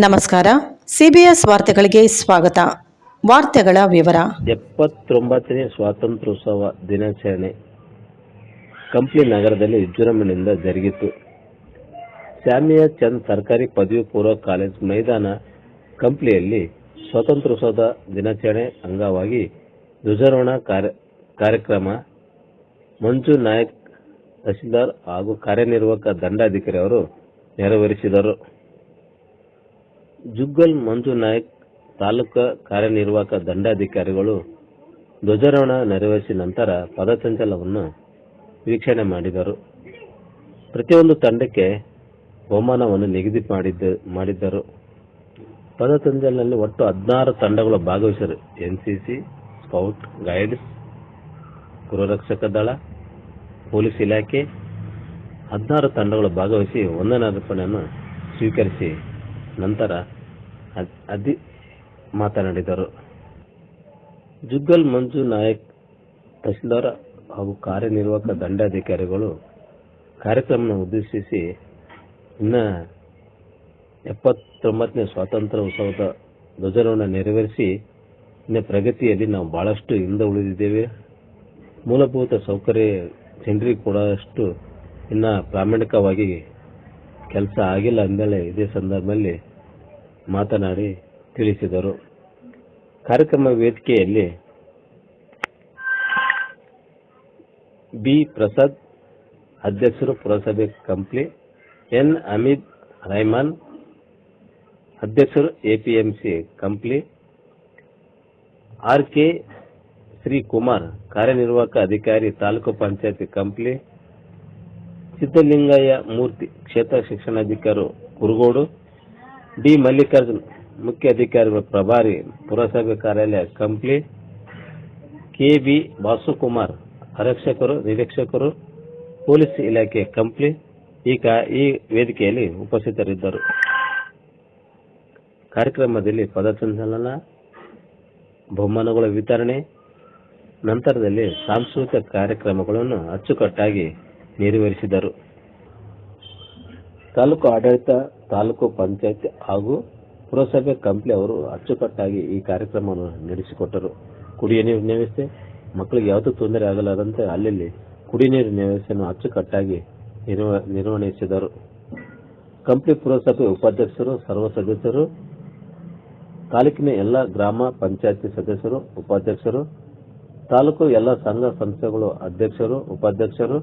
ನಮಸ್ಕಾರ. ಸಿಬಿಎಸ್ ವಾರ್ತೆಗಳಿಗೆ ಸ್ವಾಗತ. ವಾರ್ತೆಗಳ ವಿವರ. 79ನೇ ಸ್ವಾತಂತ್ರ್ಯೋತ್ಸವ ದಿನಾಚರಣೆ ಕಂಪ್ಲಿ ನಗರದಲ್ಲಿ ವಿಜೃಂಭಣೆಯಿಂದ ಜರುಗಿತು. ಸ್ಯಾಮಿಯಾ ಚಂದ್ ಸರ್ಕಾರಿ ಪದವಿ ಪೂರ್ವ ಕಾಲೇಜು ಮೈದಾನ ಕಂಪ್ಲಿಯಲ್ಲಿ ಸ್ವಾತಂತ್ರ್ಯೋತ್ಸವದ ದಿನಾಚರಣೆ ಅಂಗವಾಗಿ ಧ್ವಜಾರೋಹಣ ಕಾರ್ಯಕ್ರಮ ಮಂಜು ನಾಯಕ್ ತಹಶೀಲ್ದಾರ್ ಹಾಗೂ ಕಾರ್ಯನಿರ್ವಾಹಕ ದಂಡಾಧಿಕಾರಿ ಅವರು ನೆರವೇರಿಸಿದರು. ಜುಗ್ಗಲ್ ಮಂಜು ನಾಯಕ್ ತಾಲೂಕಾ ಕಾರ್ಯನಿರ್ವಾಹಕ ದಂಡಾಧಿಕಾರಿಗಳು ಧ್ವಜಾರೋಹಣ ನೆರವೇರಿಸಿದ ನಂತರ ಪಥಸಂಚಲನವನ್ನು ವೀಕ್ಷಣೆ ಮಾಡಿದರು. ಪ್ರತಿಯೊಂದು ತಂಡಕ್ಕೆ ಬಹುಮಾನವನ್ನು ನಿಗದಿ ಮಾಡಿದ್ದರು. ಪಥಸಂಚಲನದಲ್ಲಿ ಒಟ್ಟು 16 ತಂಡಗಳು ಭಾಗವಹಿಸಿದರು. ಎನ್ಸಿಸಿ, ಸ್ಕೌಟ್ ಗೈಡ್ಸ್, ಗೃಹರಕ್ಷಕ ದಳ, ಪೊಲೀಸ್ ಇಲಾಖೆ 16 ತಂಡಗಳು ಭಾಗವಹಿಸಿ ವಂದನಾರ್ಪಣೆಯನ್ನು ಸ್ವೀಕರಿಸಿ ನಂತರ ಮಾತನಾಡಿದರು. ಜುಗ್ಗಲ್ ಮಂಜು ನಾಯಕ್ ತಹಶೀಲ್ದಾರ್ ಹಾಗೂ ಕಾರ್ಯನಿರ್ವಾಹಕ ದಂಡಾಧಿಕಾರಿಗಳು ಕಾರ್ಯಕ್ರಮ ಉದ್ದೇಶಿಸಿ ಇನ್ನ 79ನೇ ಸ್ವಾತಂತ್ರ್ಯ ಉತ್ಸವದ ಧ್ವಜಾರೋಹಣ ನೆರವೇರಿಸಿ ಇನ್ನು ಪ್ರಗತಿಯಲ್ಲಿ ನಾವು ಬಹಳಷ್ಟು ಹಿಂದೆ ಉಳಿದಿದ್ದೇವೆ. ಮೂಲಭೂತ ಸೌಕರ್ಯ ಜನರಿಗೆ ಕೊಡೋಷ್ಟು ಇನ್ನ ಪ್ರಾಮಾಣಿಕವಾಗಿ ಕೆಲಸ ಆಗಿಲ್ಲ ಅಂದೇಳಿ ಇದೇ ಸಂದರ್ಭದಲ್ಲಿ ಮಾತನಾಡಿ ತಿಳಿಸಿದರು. ಕಾರ್ಯಕ್ರಮ ವೇದಿಕೆಯಲ್ಲಿ ಬಿ ಪ್ರಸಾದ್ ಅಧ್ಯಕ್ಷರು, ಪುರಸಭೆ ಕಂಪ್ಲಿ, ಎನ್ ಹಮೀದ್ ರೈಮಾನ್ ಅಧ್ಯಕ್ಷರು, ಎಪಿಎಂಸಿ ಕಂಪ್ಲಿ, ಆರ್ ಕೆ ಶ್ರೀಕುಮಾರ್ ಕಾರ್ಯನಿರ್ವಾಹಕ ಅಧಿಕಾರಿ, ತಾಲೂಕು ಪಂಚಾಯತಿ ಕಂಪ್ಲಿ, ಸಿದ್ದಲಿಂಗಯ್ಯ ಮೂರ್ತಿ ಕ್ಷೇತ್ರ ಶಿಕ್ಷಣಾಧಿಕಾರಿ ಕುರುಗೋಡು, ಡಿ ಮಲ್ಲಿಕಾರ್ಜುನ್ ಮುಖ್ಯ ಅಧಿಕಾರಿಗಳು ಪ್ರಭಾರಿ, ಪುರಸಭೆ ಕಾರ್ಯಾಲಯ ಕಂಪ್ಲಿ, ಕೆ ಬಿ ಬಾಸುಕುಮಾರ್ ಆರಕ್ಷಕರು, ನಿರೀಕ್ಷಕರು, ಪೊಲೀಸ್ ಇಲಾಖೆ ಕಂಪ್ಲಿ ಈ ವೇದಿಕೆಯಲ್ಲಿ ಉಪಸ್ಥಿತರಿದ್ದರು. ಕಾರ್ಯಕ್ರಮದಲ್ಲಿ ಪಥಸಂಚಲನ, ಬಹುಮಾನಗಳ ವಿತರಣೆ ನಂತರದಲ್ಲಿ ಸಾಂಸ್ಕೃತಿಕ ಕಾರ್ಯಕ್ರಮಗಳನ್ನು ಅಚ್ಚುಕಟ್ಟಾಗಿ ನೆರವೇರಿಸಿದರು. ತಾಲೂಕು ಆಡಳಿತ, ತಾಲೂಕು ಪಂಚಾಯತ್ ಹಾಗೂ ಪುರಸಭೆ ಕಂಪ್ಲಿ ಅವರು ಅಚ್ಚುಕಟ್ಟಾಗಿ ಈ ಕಾರ್ಯಕ್ರಮವನ್ನು ನಡೆಸಿಕೊಟ್ಟರು. ಕುಡಿಯ ನೀರಿನ ವ್ಯವಸ್ಥೆ ಮಕ್ಕಳಿಗೆ ಯಾವುದೂ ತೊಂದರೆ ಆಗಲಾರಂತೆ ಅಲ್ಲಿ ಕುಡಿಯ ನೀರಿನ ವ್ಯವಸ್ಥೆಯನ್ನು ಅಚ್ಚುಕಟ್ಟಾಗಿ ನಿರ್ವಹಿಸಿದರು. ಕಂಪ್ಲಿ ಪುರಸಭೆ ಉಪಾಧ್ಯಕ್ಷರು, ಸರ್ವ ಸದಸ್ಯರು, ತಾಲೂಕಿನ ಎಲ್ಲ ಗ್ರಾಮ ಪಂಚಾಯತಿ ಸದಸ್ಯರು, ಉಪಾಧ್ಯಕ್ಷರು, ತಾಲೂಕು ಎಲ್ಲ ಸಂಘ ಸಂಸ್ಥೆಗಳು ಅಧ್ಯಕ್ಷರು, ಉಪಾಧ್ಯಕ್ಷರು,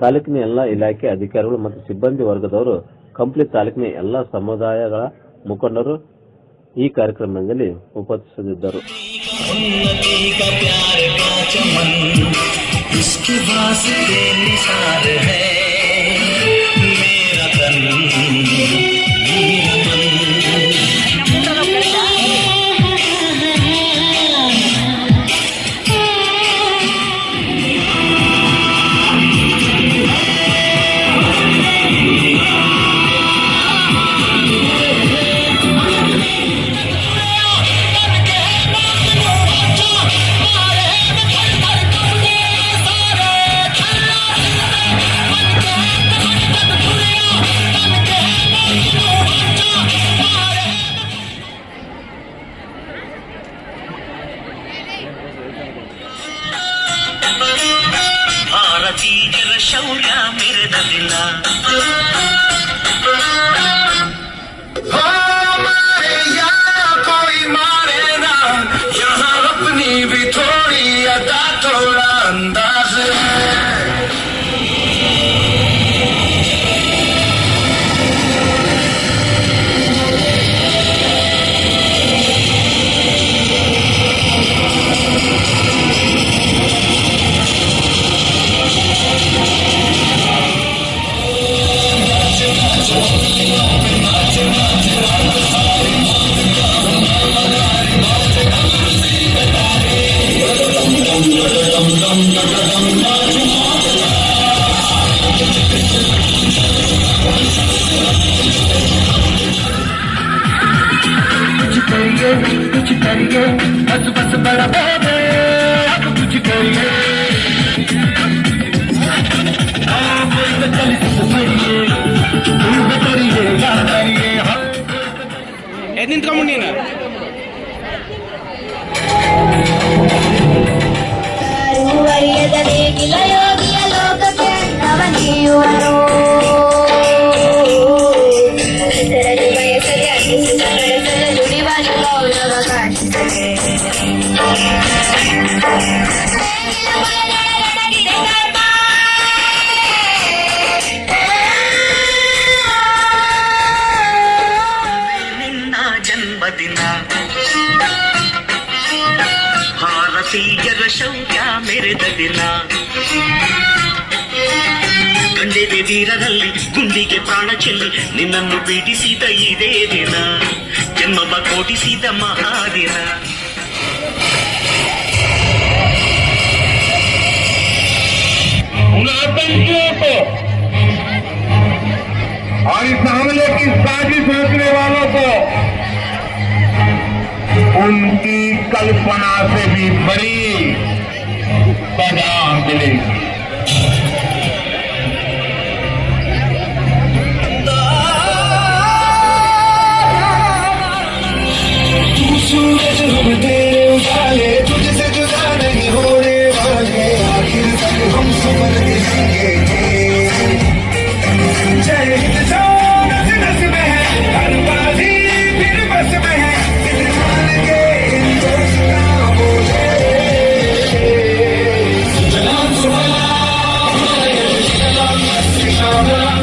ತಾಲೂಕಿನ ಎಲ್ಲ ಇಲಾಖೆ ಅಧಿಕಾರಿಗಳು ಮತ್ತು ಸಿಬ್ಬಂದಿ ವರ್ಗದವರು, ಕಂಪ್ಲಿ ತಾಲೂಕಿನ ಎಲ್ಲ ಸಮುದಾಯಗಳ ಮುಖಂಡರು ಈ ಕಾರ್ಯಕ್ರಮದಲ್ಲಿ ಉಪಸ್ಥಿತರಿದ್ದರು. भारतीय शौर्य ಮೆರೆದಿಲ್ಲ. कोई मारे ना यहाँ अपनी भी थोड़ी अदा थोड़ा अंदाज है. कुछ करिए बस बस बड़ा बोले अब कुछ करिए चल ನೇಗಿಲ ಯೋಗಿಯ ಲೋಕಕ್ಕೆ ನವನೀಯುವರು ಹೆಸರನ್ನು ಬಯಸದೆ ಅನ್ನಿಸಿದ ಕಳಸದ ನುಡಿವನು ಗೌರವ ಕಾಣಿಸದೆ ನಿನ್ನ ಜನ್ಮದಿನ ಭಾರತೀಯರ ಶೌರ್ಯ ಮೆರೆದ ದಿನ ಕಂಡೆದೆ ವೀರರಲ್ಲಿ ಗುಂಡಿಗೆ ಪ್ರಾಣ ಚೆಲ್ಲಿ ನಿನ್ನನ್ನು ಪೀಡಿಸಿದ ಇದೇ ದಿನ ಜನ್ಮವ ಕೋಟಿಸಿದ ಮಹಾದಿನ और इस हमले की साजिश रचने वालों को उनकी कल्पना से भी बड़ी सजा मिलेगी। तू सूरज हम तेरे उजाले तुझसे जुदा नहीं होने वाले आखिर तक हम सफर दिखेंगे जय हिंद जो नस नस में है हर बाजी फिर बस में है दिल जान के हिंदुस्तान बोले सलाम सलाम सलाम सलाम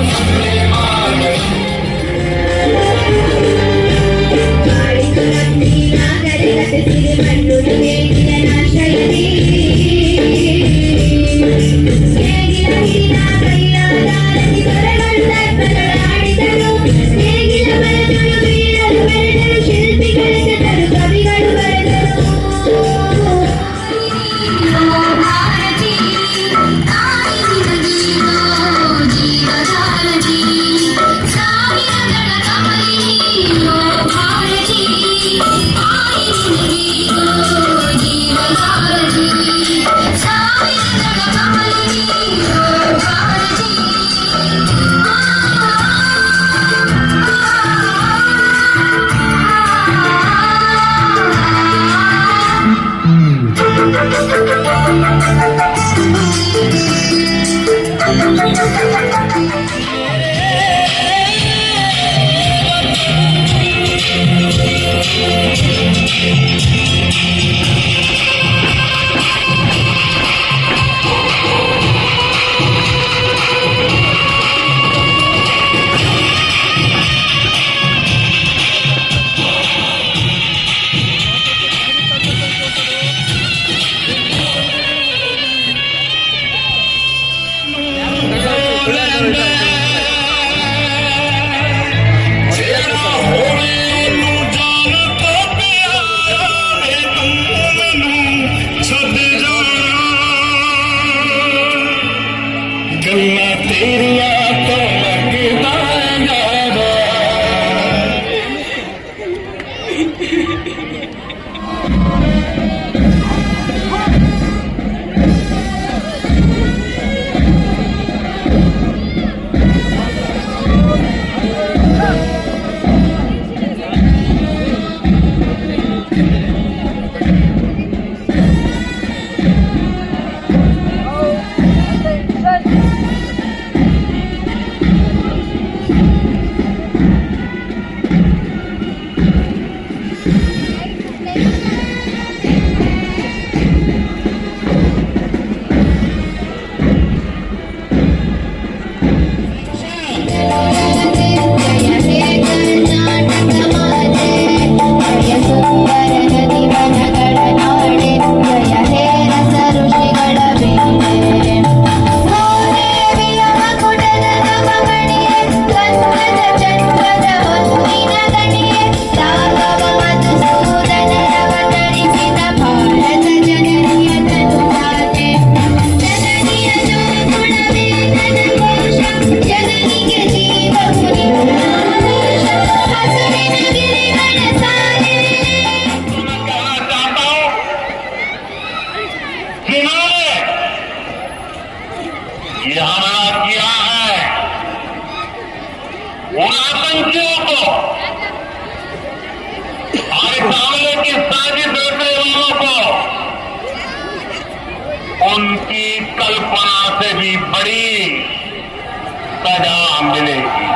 उन आतंकियों को और इस हमले की साजिश रचने वालों को उनकी कल्पना से भी बड़ी सजा मिलेगी।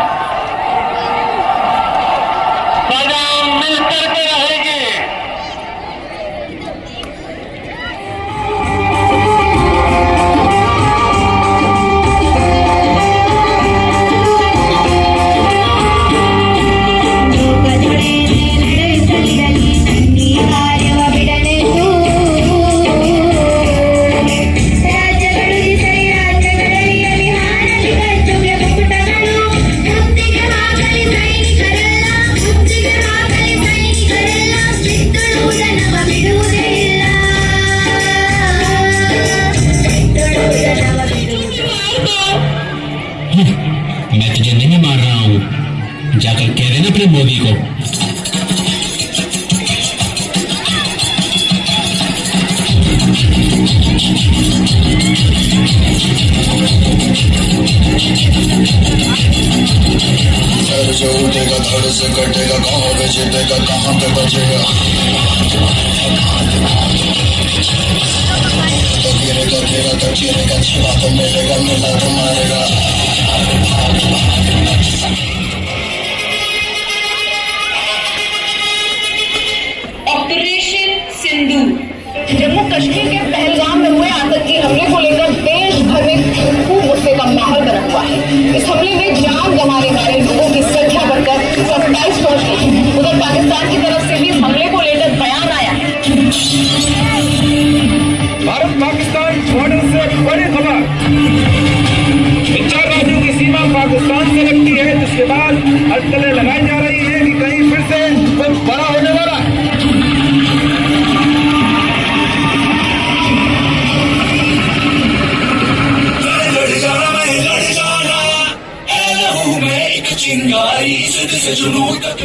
सजा मिलकर के रहेगी। मैं तुझे नहीं मार रहा हूँ, जाकर कह देना अपने मोदी को। सर जो उठेगा धड़ से कटेगा, कहाँ पे जीतेगा कहाँ पे बचेगा। तकीरेगा छिपा तो मिलेगा, मिला तो मारेगा। ऑपरेशन सिंदूर। जम्मू कश्मीर के पहलगाम में हुए आतंकी हमले को लेकर देश भर में खूब गुस्से का माहौल बना हुआ है। इस हमले में जान गंवाने वाले लोगों की संख्या बढ़कर 27 पहुंच गई। उधर पाकिस्तान की तरफ से भी हमले को लेकर बयान आया है। भारत पाकिस्तान बॉर्डर से बड़ी खबर। इन 4 राज्यों की सीमा पाकिस्तान से लगती है, जिसके बाद अटकलें लगाई जा रही है कि कहीं फिर से कुछ बड़ा होने वाला है। चिंगारी से जुनून तक।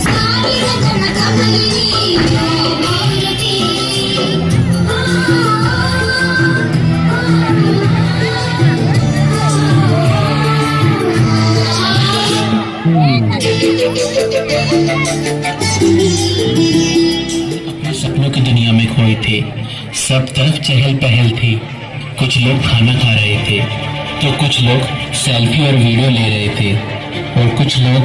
ಸಾವಿರ ಜನ ಕಮಲಿನಿ ಭಾರತಿ अपने सपनों की दुनिया में खोए थे। सब तरफ चहल पहल थी। कुछ लोग खाना खा रहे थे तो कुछ लोग सेल्फी और वीडियो ले रहे थे और कुछ लोग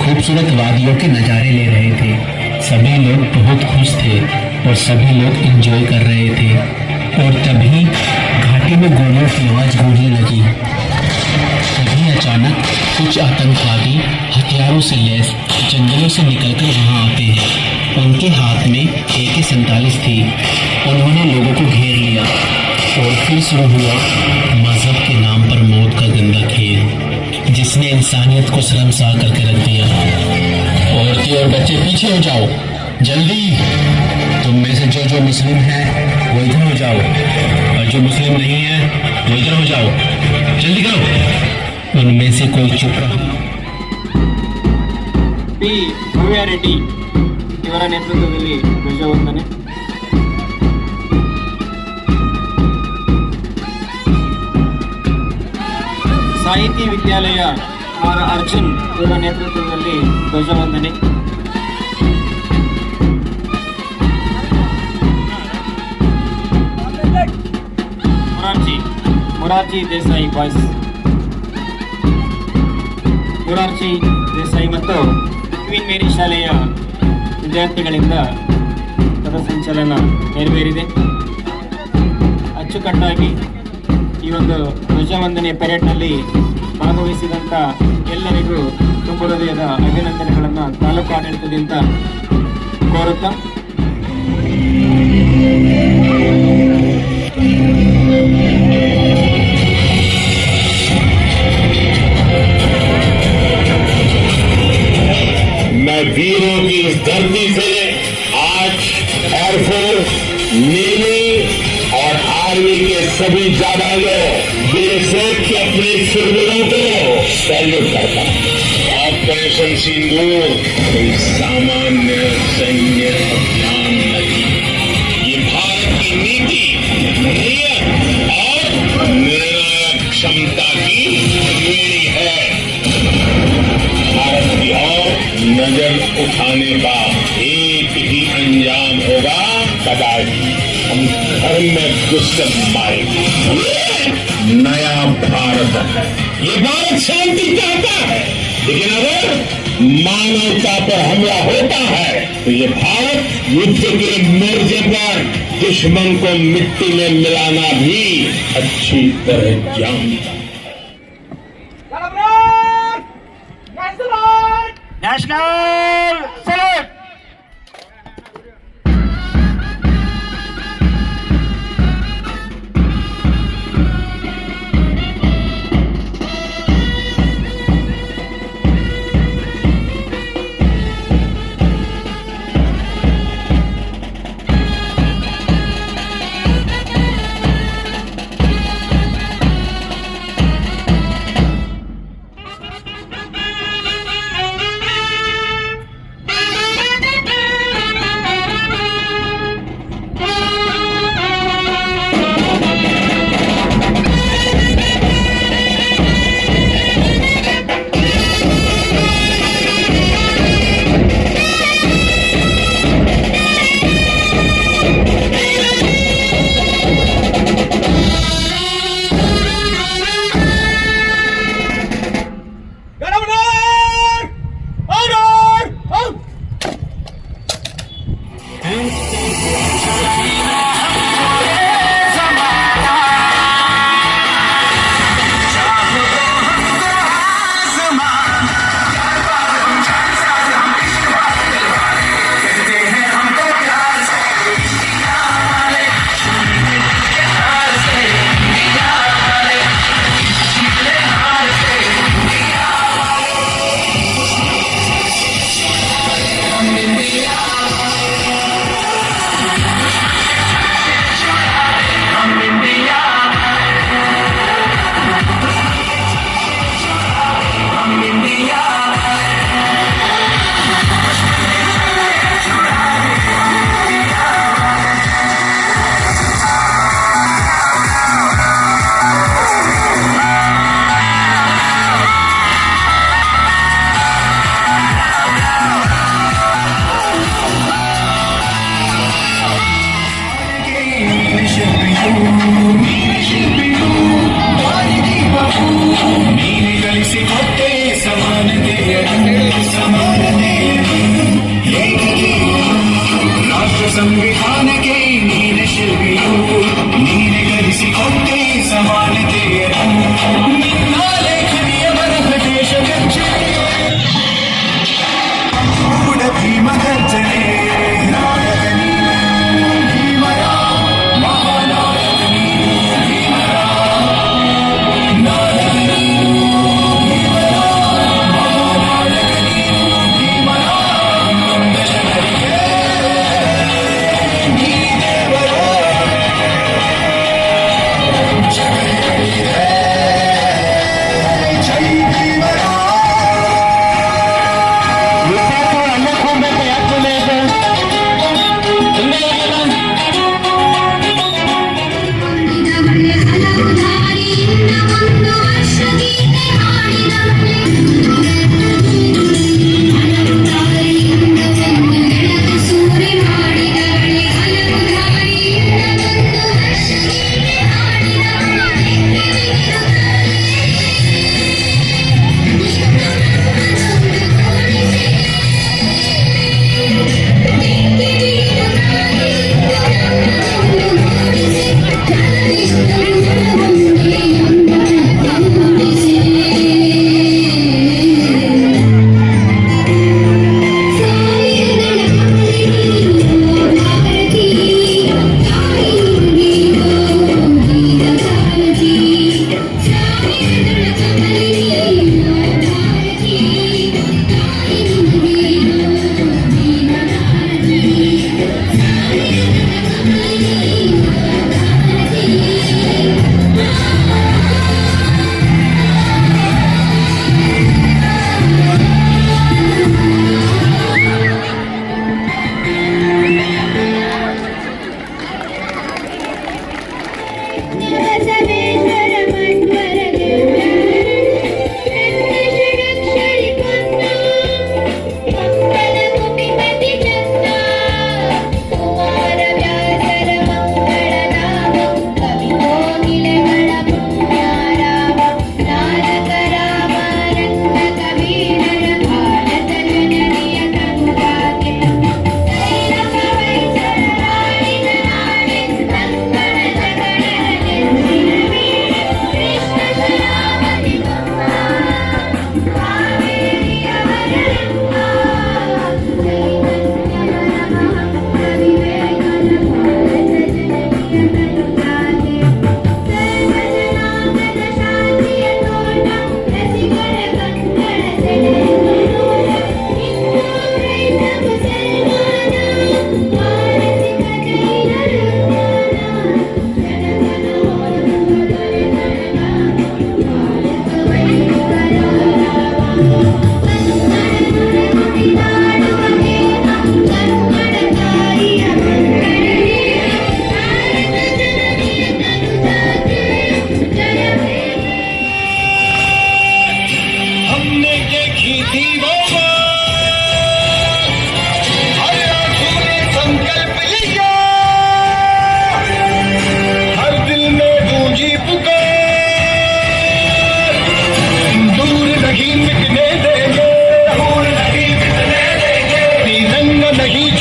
खूबसूरत वादियों के नज़ारे ले रहे थे। सभी लोग बहुत खुश थे और सभी लोग एंजॉय कर रहे थे। और तभी घाटी में गोलियों की आवाज़ गूंजने लगी। तभी अचानक कुछ आतंकवादी हथियारों से लैस जंगलों से निकलकर वहां आते हैं। उनके हाथ में AK-47 थी। उन्होंने लोगों को घेर लिया और फिर शुरू हुआ मजहब के नाम पर मौत का गंदा खेल, जिसने इंसानियत को शर्मसार करके रख दिया। औरतें और बच्चे पीछे हो जाओ, जल्दी। तुम में से जो मुस्लिम है वो इधर हो जाओ और जो मुस्लिम नहीं है वो इधर हो जाओ, जल्दी करो। उनमें से कोई चुप रहा। ಪಿ ಭವ್ಯಾರೆಡ್ಡಿ ಇವರ ನೇತೃತ್ವದಲ್ಲಿ ಧ್ವಜವಂದನೆ. ಸಾಹಿತಿ ವಿದ್ಯಾಲಯ ಅರ್ಜುನ್ ಇವರ ನೇತೃತ್ವದಲ್ಲಿ ಧ್ವಜವಂದನೆ. ಮೊರಾರ್ಜಿ ದೇಸಾಯಿ ಬಾಯ್ಸ್, ಮೊರಾರ್ಜಿ ದೇಸಾಯಿ ಮತ್ತು ಕ್ವೀನ್ ಮೇರಿ ಶಾಲೆಯ ವಿದ್ಯಾರ್ಥಿಗಳಿಂದ ಪಥಸಂಚಲನ ನೆರವೇರಿದೆ. ಅಚ್ಚುಕಟ್ಟಾಗಿ ಈ ಒಂದು ಧ್ವಜವಂದನೆ ಪೆರೇಡ್ನಲ್ಲಿ ಭಾಗವಹಿಸಿದಂಥ ಎಲ್ಲರಿಗೂ ತುಂಬ ಹೃದಯದ ಅಭಿನಂದನೆಗಳನ್ನು ತಾಲೂಕು ಆಡಳಿತದಿಂದ ಕೋರುತ್ತಾ मैं वीरों की इस धरती से आज एयरफोर्स, नेवी और आर्मी के सभी जाबाजों, बीएसएफ के अपने सुरवीरों को सैल्यूट करता हूं। ऑपरेशन सिंदूर कोई सामान्य सैन्य अभियान नहीं, ये भारत की नीति, नीयत और निर्णायक क्षमता की त्रिवेणी है। भारत की ओर नजर उठाने का एक ही अंजाम होगा, कदापि हम धर्म में घुसकर मारेंगे। नया भारत है, ये भारत शांति चाहता है, लेकिन अगर मानवता पर हमला होता है तो ये भारत युद्ध के मोर्चे पर दुश्मन को मिट्टी में मिलाना भी अच्छी तरह जानता है। National salute.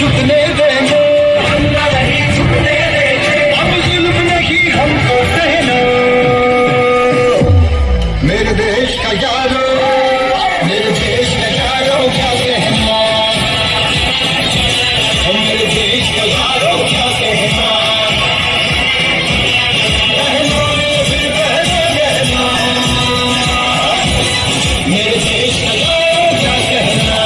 झुकने देंगे, नहीं झुकने देंगे, अब जुल्म नहीं हमको सहना। मेरे देश का यारो, मेरे देश का यारो क्या कहना, मेरे देश का यारो क्या कहना, कहना फिर कहना कहना, मेरे देश का यारो क्या कहना।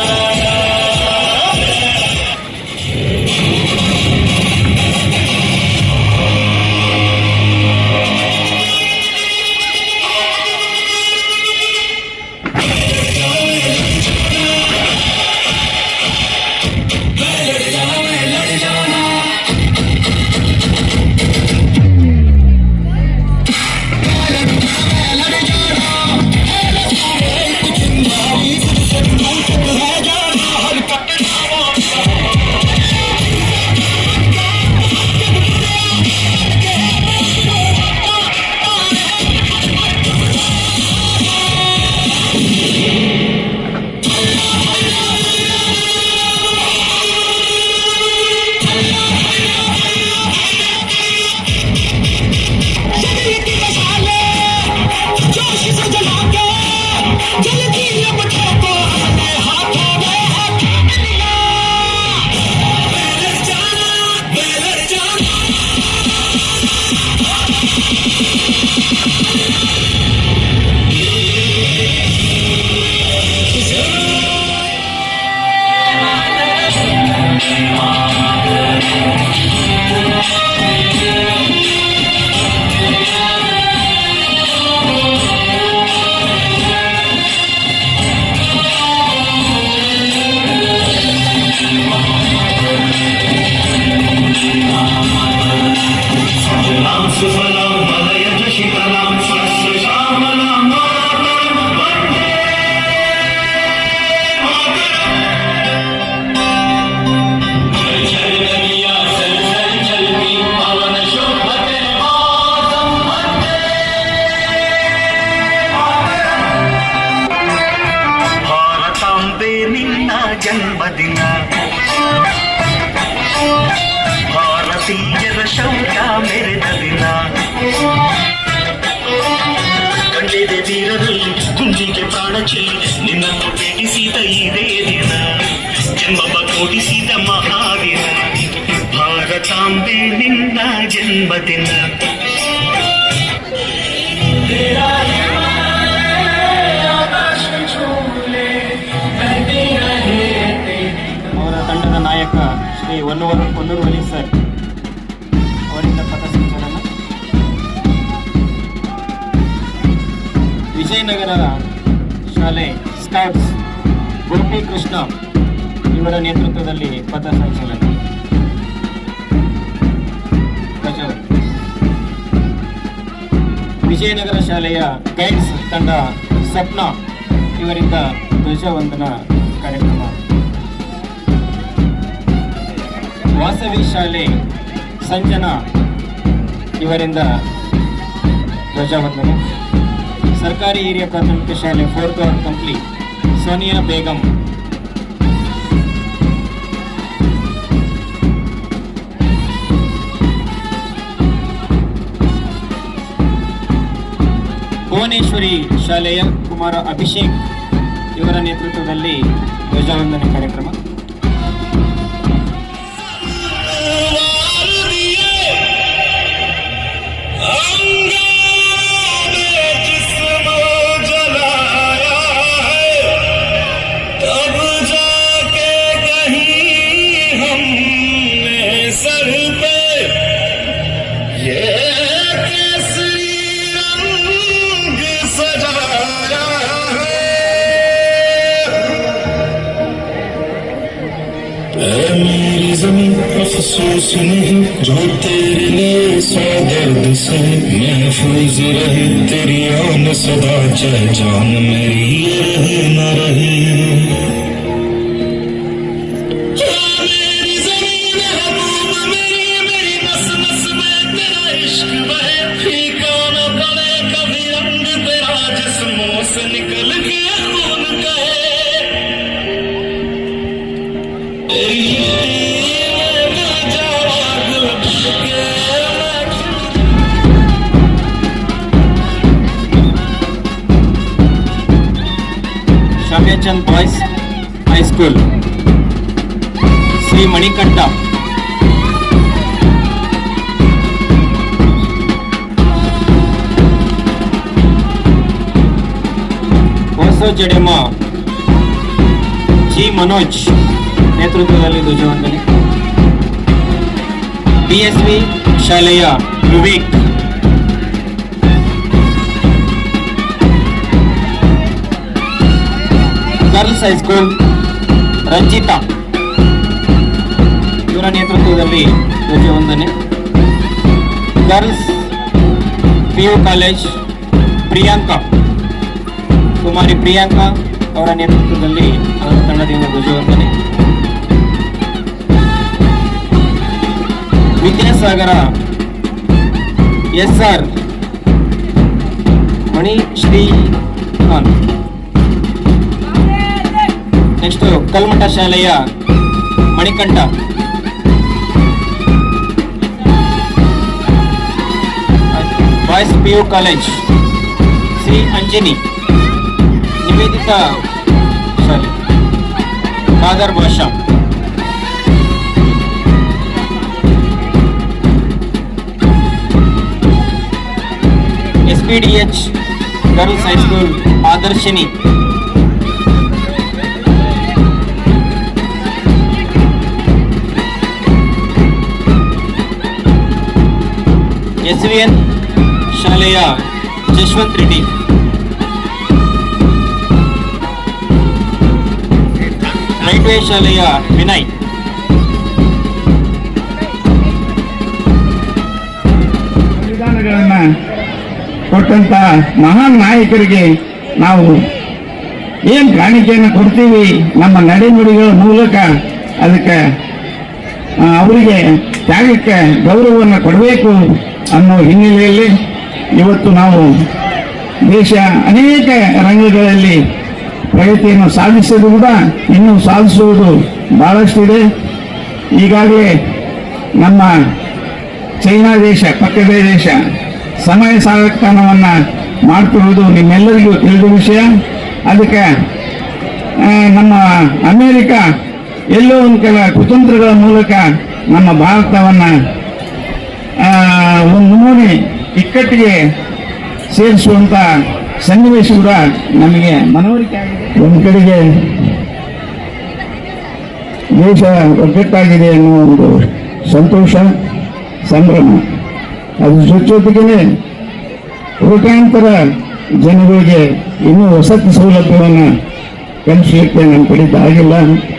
ಜನ್ಮದಿನ ಭಾರತೀಯರ ಶೌರ್ಯ ಮೆರೆದ ದಿನ ಕಂಡಿದೆ ವೀರರಲ್ಲಿ ಗುಂಡಿಗೆ ಪ್ರಾಣ ಚೆಲ್ಲಿ ನಿನ್ನನ್ನು ಭೇಟಿಸಿದ ಇದೇ ದಿನ ಜನ್ಮವ ಕೊಡಿಸಿದ ಮಹಾದಿನ ಭಾರತಾಂಬೆ ನಿನ್ನ ಜನ್ಮದಿನ ಅವರ ತಂಡದ ನಾಯಕ ಶ್ರೀ ಹೊನ್ನೂರು ಅಲಿ ಸರ್ ಅವರಿಂದ ಪಥಸಂಚಲನ. ವಿಜಯನಗರ ಶಾಲೆ ಸ್ಕೌಟ್ಸ್ ಗೋಪಿ ಕೃಷ್ಣ ಇವರ ನೇತೃತ್ವದಲ್ಲಿ ಪಥಸಂಚಲನ. ವಿಜಯನಗರ ಶಾಲೆಯ ಗೈಡ್ಸ್ ತಂಡ ಸ್ವಪ್ನ ಇವರಿಂದ ಧ್ವಜವಂದನಾ ಕಾರ್ಯಕ್ರಮ. ವಾಸವಿ ಶಾಲೆ ಸಂಜನಾ ಇವರಿಂದ ಧ್ವಜವಂದನೆ. ಸರ್ಕಾರಿ ಹಿರಿಯ ಪ್ರಾಥಮಿಕ ಶಾಲೆ 4th ವಾರ್ಡ್ ಕಂಪ್ಲಿ ಸೋನಿಯಾ ಬೇಗಂ. ಭುವನೇಶ್ವರಿ ಶಾಲೆಯ ಕುಮಾರ ಅಭಿಷೇಕ್ ಇವರ ನೇತೃತ್ವದಲ್ಲಿ ಧ್ವಜವಂದನೆ ಕಾರ್ಯಕ್ರಮ. मेरी ज़मीं अफसोस नहीं जो तेरे लिए सौ दर्द से महफूज रहे तेरी आन सदा चाहे जान मेरी ये रहे न रहे. मेरी ज़मीन महबूब मेरी मेरी नस नस में तेरा इश्क बहे फीका न पड़े कभी रंग तेरा जिस्मों से निकल के खून कहे. ಧ್ಯಾನ್ಚಂದ್ ಬಾಯ್ಸ್ ಹೈಸ್ಕೂಲ್, ಶ್ರೀ ಮಣಿಕಂಠ, ಜಡೆಮ ಜಿ ಮನೋಜ್ ನೇತೃತ್ವದಲ್ಲಿ ಧ್ವಜವಂದನೆ. BSV ಶಾಲೆಯ ವಿವೇಕ್, ಗರ್ಲ್ಸ್ ಹೈಸ್ಕೂಲ್ ರಂಜಿತಾ ಇವರ ನೇತೃತ್ವದಲ್ಲಿ ಧ್ವಜವಂದನೆ. Girls PU college Priyanka, Kumari Priyanka ಅವರ ನೇತೃತ್ವದಲ್ಲಿ ಅವರ ತಂಡದಿಂದ ಧ್ವಜವಂದನೆ. ವಿದ್ಯಾಸಾಗರ SR ಮಣಿ ಶ್ರೀಕಾಂತ್. ನೆಕ್ಸ್ಟ್ ಕಲ್ಮಠ ಶಾಲೆಯ Manikanta, boys PU college Shri Anjani, Nivedita ಶಾಲೆ Khader Basha. SPDH girls high school Adarshini. SVN ಶಾಲೆಯ ಜಶ್ವಂತ್ ರೆಡ್ಡಿ. ರೈಲ್ವೆ ಶಾಲೆಯ ವಿನಯ್. ಸಂವಿಧಾನಗಳನ್ನ ಕೊಟ್ಟಂತ ಮಹಾನ್ ನಾಯಕರಿಗೆ ನಾವು ಏನ್ ಕಾಣಿಕೆಯನ್ನು ಕೊಡ್ತೀವಿ ನಮ್ಮ ನಡೆನುಡಿಗಳ ಮೂಲಕ, ಅದಕ್ಕೆ ಅವರಿಗೆ ತ್ಯಾಗಕ್ಕೆ ಗೌರವವನ್ನು ಕೊಡಬೇಕು ಅನ್ನೋ ಹಿನ್ನೆಲೆಯಲ್ಲಿ ಇವತ್ತು ನಾವು ದೇಶ ಅನೇಕ ರಂಗಗಳಲ್ಲಿ ಪ್ರಗತಿಯನ್ನು ಸಾಧಿಸಿದ್ರು ಕೂಡ ಇನ್ನೂ ಸಾಧಿಸುವುದು ಬಹಳಷ್ಟಿದೆ. ಈಗಾಗಲೇ ನಮ್ಮ ಚೈನಾ ದೇಶ, ಪಕ್ಕದ ದೇಶ ಸಮಯ ಸಾಧಕತನವನ್ನು ಮಾಡ್ತಿರುವುದು ನಿಮ್ಮೆಲ್ಲರಿಗೂ ತಿಳಿದ ವಿಷಯ. ಅದಕ್ಕೆ ನಮ್ಮ ಅಮೇರಿಕ ಎಲ್ಲೋ ಒಂದು ಕೆಲ ಕುತಂತ್ರಗಳ ಮೂಲಕ ನಮ್ಮ ಭಾರತವನ್ನು ಒಂದು ನಮೂನೆ ಇಕ್ಕಟ್ಟಿಗೆ ಸೇರಿಸುವಂತ ಸನ್ನಿವೇಶ ಕೂಡ ನಮಗೆ ಮನವರಿಕೆ ಆಗಿದೆ. ಒಂದು ಕಡೆಗೆ ದೇಶ ಒಗ್ಗಟ್ಟಾಗಿದೆ ಅನ್ನೋ ಒಂದು ಸಂತೋಷ, ಸಂಭ್ರಮ, ಅದ್ರ ಜೊತೆಗೆ ಕೋಟ್ಯಾಂತರ ಜನರಿಗೆ ಇನ್ನೂ ವಸತಿ ಸೌಲಭ್ಯವನ್ನು ಕಲ್ಪಿಸಲಿಕ್ಕೆ ನಮ್ಮ ಕಡೆಯಿಂದ ಆಗಿಲ್ಲ.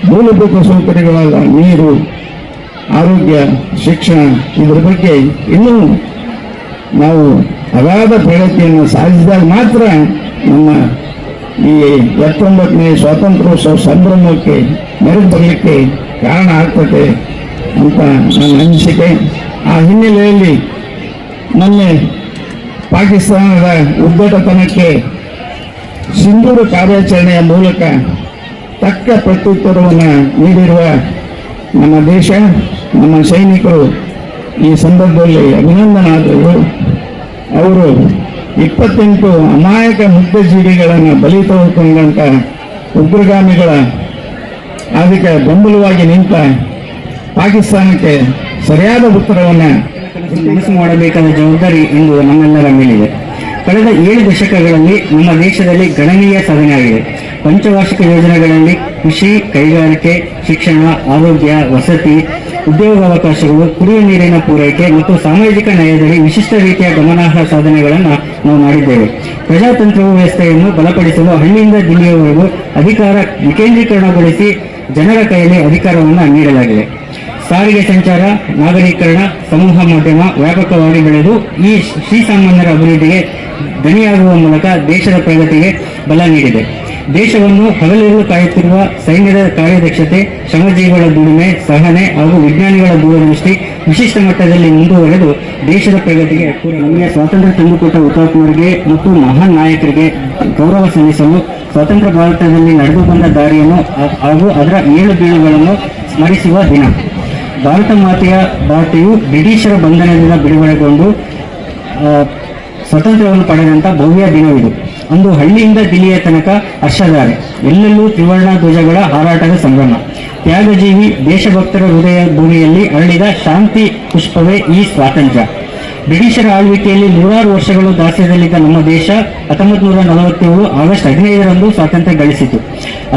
ಮೂಲಭೂತ ಸೌಕರ್ಯಗಳಾದ ನೀರು, ಆರೋಗ್ಯ, ಶಿಕ್ಷಣ, ಇದರ ಬಗ್ಗೆ ಇನ್ನೂ ನಾವು ಅಗಾಧ ಪ್ರಗತಿಯನ್ನು ಸಾಧಿಸಿದಾಗ ಮಾತ್ರ ನಮ್ಮ ಈ 79ನೇ ಸ್ವಾತಂತ್ರ್ಯೋತ್ಸವ ಸಂಭ್ರಮಕ್ಕೆ ಮೆರೆದು ಬರಲಿಕ್ಕೆ ಕಾರಣ ಆಗ್ತದೆ ಅಂತ ನನ್ನ ಅನಿಸಿಕೆ. ಆ ಹಿನ್ನೆಲೆಯಲ್ಲಿ ಮೊನ್ನೆ ಪಾಕಿಸ್ತಾನದ ಉದ್ದಟತನಕ್ಕೆ ಸಿಂಧೂರ ಕಾರ್ಯಾಚರಣೆಯ ಮೂಲಕ ತಕ್ಕ ಪ್ರತ್ಯುತ್ತರವನ್ನು ನೀಡಿರುವ ನಮ್ಮ ದೇಶ, ನಮ್ಮ ಸೈನಿಕರು ಈ ಸಂದರ್ಭದಲ್ಲಿ ಅಭಿನಂದನಾದರು. ಅವರು 28 ಅಮಾಯಕ ಮುಗ್ಧ ಜೀವಿಗಳನ್ನು ಬಲಿ ತೆಗೆದುಕೊಂಡಂಥ ಉಗ್ರಗಾಮಿಗಳ ಅದಕ್ಕೆ ಬೆಂಬಲವಾಗಿ ನಿಂತ ಪಾಕಿಸ್ತಾನಕ್ಕೆ ಸರಿಯಾದ ಉತ್ತರವನ್ನು ಮನಸ್ಸು ಮಾಡಬೇಕಾದ ಜವಾಬ್ದಾರಿ ಇಂದು ನಮ್ಮೆಲ್ಲರ ಮೇಲಿದೆ. ಕಳೆದ 7 ದಶಕಗಳಲ್ಲಿ ನಮ್ಮ ದೇಶದಲ್ಲಿ ಗಣನೀಯ ಸಾಧನೆ ಆಗಿದೆ. ಪಂಚವಾರ್ಷಿಕ ಯೋಜನೆಗಳಲ್ಲಿ ಕೃಷಿ, ಕೈಗಾರಿಕೆ, ಶಿಕ್ಷಣ, ಆರೋಗ್ಯ, ವಸತಿ, ಉದ್ಯೋಗಾವಕಾಶಗಳು, ಕುಡಿಯುವ ನೀರಿನ ಪೂರೈಕೆ ಮತ್ತು ಸಾಮಾಜಿಕ ನ್ಯಾಯದಲ್ಲಿ ವಿಶಿಷ್ಟ ರೀತಿಯ ಗಮನಾರ್ಹ ಸಾಧನೆಗಳನ್ನು ನಾವು ಮಾಡಿದ್ದೇವೆ. ಪ್ರಜಾತಂತ್ರ ವ್ಯವಸ್ಥೆಯನ್ನು ಬಲಪಡಿಸಲು ಹಳ್ಳಿಯಿಂದ ದಿಲ್ಲಿಯವರೆಗೂ ಅಧಿಕಾರ ವಿಕೇಂದ್ರೀಕರಣಗೊಳಿಸಿ ಜನರ ಕೈಯಲ್ಲಿ ಅಧಿಕಾರವನ್ನು ನೀಡಲಾಗಿದೆ. ಸಾರಿಗೆ ಸಂಚಾರ, ನಾಗರೀಕರಣ, ಸಮೂಹ ಮಾಧ್ಯಮ ವ್ಯಾಪಕವಾಗಿ ಬೆಳೆದು ಈ ಶ್ರೀಸಾಮಾನ್ಯರ ಅಭಿವೃದ್ಧಿಗೆ ದನಿಯಾಗುವ ಮೂಲಕ ದೇಶದ ಪ್ರಗತಿಗೆ ಬಲ ನೀಡಿದೆ. ದೇಶವನ್ನು ಹಗಲಿರುಳು ಕಾಯುತ್ತಿರುವ ಸೈನ್ಯದ ಕಾರ್ಯದಕ್ಷತೆ, ಶ್ರಮಜೀವಿಗಳ ದುಡಿಮೆ, ಸಹನೆ ಹಾಗೂ ವಿಜ್ಞಾನಿಗಳ ದೂರದೃಷ್ಟಿ ವಿಶಿಷ್ಟ ಮಟ್ಟದಲ್ಲಿ ಮುಂದುವರೆದು ದೇಶದ ಪ್ರಗತಿಗೆ ನಮಗೆ ಸ್ವಾತಂತ್ರ್ಯ ತಂದುಕೊಟ್ಟ ಹುತಾತ್ಮರಿಗೆ ಮತ್ತು ಮಹಾನ್ ನಾಯಕರಿಗೆ ಗೌರವ ಸಲ್ಲಿಸಲು ಸ್ವತಂತ್ರ ಭಾರತದಲ್ಲಿ ನಡೆದು ಬಂದ ದಾರಿಯನ್ನು ಹಾಗೂ ಅದರ 7 ಬೀಳುಗಳನ್ನು ಸ್ಮರಿಸುವ ದಿನ. ಭಾರತ ಮಾತೆಯು ಬ್ರಿಟಿಷರ ಬಂಧನದಿಂದ ಬಿಡುಗಡೆಗೊಂಡು ಸ್ವತಂತ್ರವನ್ನು ಪಡೆದಂಥ ಭವ್ಯ ದಿನವಿದು. ಅಂದು ಹಳ್ಳಿಯಿಂದ ದಿಲ್ಲಿಯ ತನಕ ಹರ್ಷಧಾರೆ, ಎಲ್ಲೆಲ್ಲೂ ತ್ರಿವರ್ಣ ಧ್ವಜಗಳ ಹಾರಾಟದ ಸಂಭ್ರಮ. ತ್ಯಾಗಜೀವಿ ದೇಶಭಕ್ತರ ಹೃದಯ ಭೂಮಿಯಲ್ಲಿ ಅರಳಿದ ಶಾಂತಿ ಪುಷ್ಪವೇ ಈ ಸ್ವಾತಂತ್ರ್ಯ. ಬ್ರಿಟಿಷರ ಆಳ್ವಿಕೆಯಲ್ಲಿ 100 ವರ್ಷಗಳು ದಾಸ್ಯದಲ್ಲಿದ್ದ ನಮ್ಮ ದೇಶ 1947 ಆಗಸ್ಟ್ 15ರಂದು ಸ್ವಾತಂತ್ರ್ಯ ಗಳಿಸಿತು.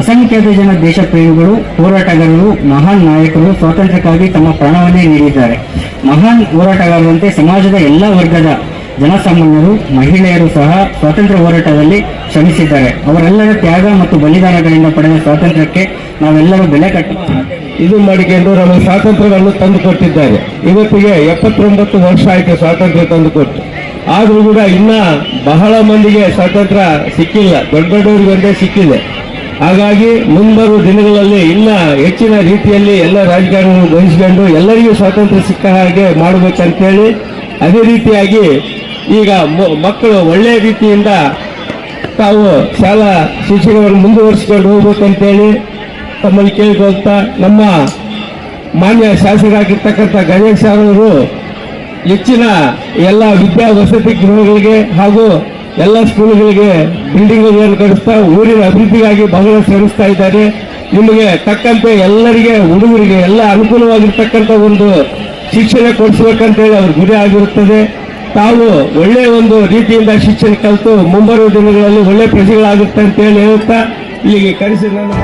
ಅಸಂಖ್ಯಾತ ಜನ ದೇಶ ಪ್ರೇಮಿಗಳು, ಹೋರಾಟಗಾರರು, ಮಹಾನ್ ನಾಯಕರು ಸ್ವಾತಂತ್ರ್ಯಕ್ಕಾಗಿ ತಮ್ಮ ಪ್ರಾಣವನ್ನೇ ನೀಡಿದ್ದಾರೆ. ಮಹಾನ್ ಹೋರಾಟಗಾರರಂತೆ ಸಮಾಜದ ಎಲ್ಲ ವರ್ಗದ ಜನಸಾಮಾನ್ಯರು, ಮಹಿಳೆಯರು ಸಹ ಸ್ವಾತಂತ್ರ್ಯ ಹೋರಾಟದಲ್ಲಿ ಶ್ರಮಿಸಿದ್ದಾರೆ. ಅವರೆಲ್ಲರ ತ್ಯಾಗ ಮತ್ತು ಬಲಿದಾನಗಳಿಂದ ಪಡೆದ ಸ್ವಾತಂತ್ರ್ಯಕ್ಕೆ ನಾವೆಲ್ಲರೂ ಬೆಲೆ ಇದು ಮಾಡಿಕೊಂಡು ನಮ್ಮ ಸ್ವಾತಂತ್ರ್ಯವನ್ನು ತಂದುಕೊಟ್ಟಿದ್ದಾರೆ. ಇವತ್ತಿಗೆ 79 ವರ್ಷ ಆಯ್ತು ಸ್ವಾತಂತ್ರ್ಯ ತಂದುಕೊಟ್ಟು. ಆದರೂ ಕೂಡ ಇನ್ನ ಬಹಳ ಮಂದಿಗೆ ಸ್ವಾತಂತ್ರ್ಯ ಸಿಕ್ಕಿಲ್ಲ, ದೊಡ್ಡವರಿಗೊಂದೇ ಸಿಕ್ಕಿದೆ. ಹಾಗಾಗಿ ಮುಂಬರುವ ದಿನಗಳಲ್ಲಿ ಇನ್ನ ಹೆಚ್ಚಿನ ರೀತಿಯಲ್ಲಿ ಎಲ್ಲ ರಾಜಕಾರಣಿಗಳು ವಹಿಸಿಕೊಂಡು ಎಲ್ಲರಿಗೂ ಸ್ವಾತಂತ್ರ್ಯ ಸಿಕ್ಕ ಹಾಗೆ ಮಾಡಬೇಕಂತೇಳಿ, ಅದೇ ರೀತಿಯಾಗಿ ಈಗ ಮಕ್ಕಳು ಒಳ್ಳೆಯ ರೀತಿಯಿಂದ ತಾವು ಶಾಲಾ ಶಿಕ್ಷಣವನ್ನು ಮುಂದುವರಿಸಿಕೊಂಡು ಹೋಗ್ಬೇಕಂತೇಳಿ ತಮ್ಮಲ್ಲಿ ಕೇಳಿಕೊಳ್ತಾ, ನಮ್ಮ ಮಾನ್ಯ ಶಾಸಕರಾಗಿರ್ತಕ್ಕಂಥ ಗಣೇಶ್ ಅವರು ಹೆಚ್ಚಿನ ಎಲ್ಲ ವಿದ್ಯಾ ವಸತಿ ಗೃಹಗಳಿಗೆ ಹಾಗೂ ಎಲ್ಲ ಸ್ಕೂಲ್ಗಳಿಗೆ ಬಿಲ್ಡಿಂಗ್ಗಳನ್ನು ಕಟ್ಟಿಸ್ತಾ ಊರಿನ ಅಭಿವೃದ್ಧಿಗಾಗಿ ಬಹಳ ಶ್ರಮಿಸ್ತಾ ಇದ್ದಾರೆ. ನಿಮಗೆ ತಕ್ಕಂತೆ ಎಲ್ಲರಿಗೆ, ಹುಡುಗರಿಗೆ ಎಲ್ಲ ಅನುಕೂಲವಾಗಿರ್ತಕ್ಕಂಥ ಒಂದು ಶಿಕ್ಷಣ ಕೊಡಿಸ್ಬೇಕಂತೇಳಿ ಅವ್ರ ಗುರಿ ಆಗಿರುತ್ತದೆ. ತಾವು ಒಳ್ಳೆಯ ಒಂದು ರೀತಿಯಿಂದ ಶಿಕ್ಷಣ ಕಲಿತು ಮುಂಬರುವ ದಿನಗಳಲ್ಲಿ ಒಳ್ಳೆ ಪ್ರಜೆಗಳಾಗುತ್ತೆ ಅಂತೇಳಿ ಹೇಳುತ್ತಾ ಇಲ್ಲಿಗೆ ಕರೆಸಿ ನಾನು